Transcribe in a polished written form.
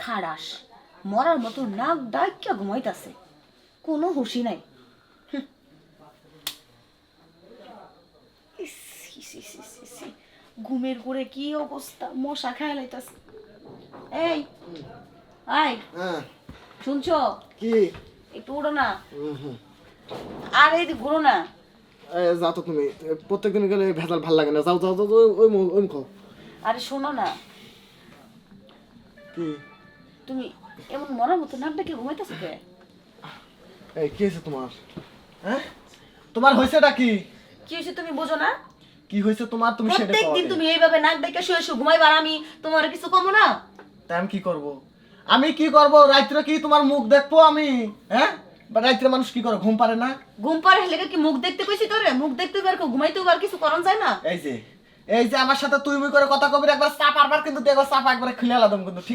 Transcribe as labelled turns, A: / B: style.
A: খাড়াস মরার মতো নাক ডাইকা ঘুমাইতাছে, কোনো হুঁশি নাই। ইস, ইস, ইস, ইস, ইস, ইস। ঘুমের করে কি অবস্থা, মশা খায় লাইতাছে। এই আয়,
B: হ্যাঁ
A: শুনছো?
B: কি?
A: একটু উড়ো না, আর এই ঘুরো না।
B: যাও তো তুমি, প্রত্যেকদিন গেলে ভেজাল ভাল লাগে না। যাও যাও যাও, ওই ওই খাও।
A: আরে শোনো না,
B: কি?
A: তুমি এমন মরার মতো নাক ডাকে ঘুমাইতেছো কে?
B: এই কি হয়েছে তোমার? হ্যাঁ, তোমার হয়েছেটা কি?
A: কি হয়েছে তুমি বোঝো না?
B: কি হয়েছে তোমার? তুমি সেটা
A: প্রত্যেক
B: কও
A: দিন
B: আগে।
A: তুমি এইভাবে নাক ডাকে শুয়ে শুয়ে ঘুমাইবার, আমি তোমার কিছু কমো না?
B: তাই আমি কি করব? আমি কি করব? রাত্রে কি তোমার মুখ দেখবো আমি? হ্যাঁ, বা রাত্রে মানুষ কি করে, ঘুম পারে না?
A: ঘুম পারে হেলে কি মুখ দেখতে কইছি তোরে? মুখ দেখতে পার ঘুমাইতেও আর কিছু করন যায় না?
B: এই যে আমার সাথে তুই মুই করে কথা কবি, একবার চাপ আরবার কিন্তু দেখো, চাপ একবার খুলে আলাদম কিন্তু, ঠিক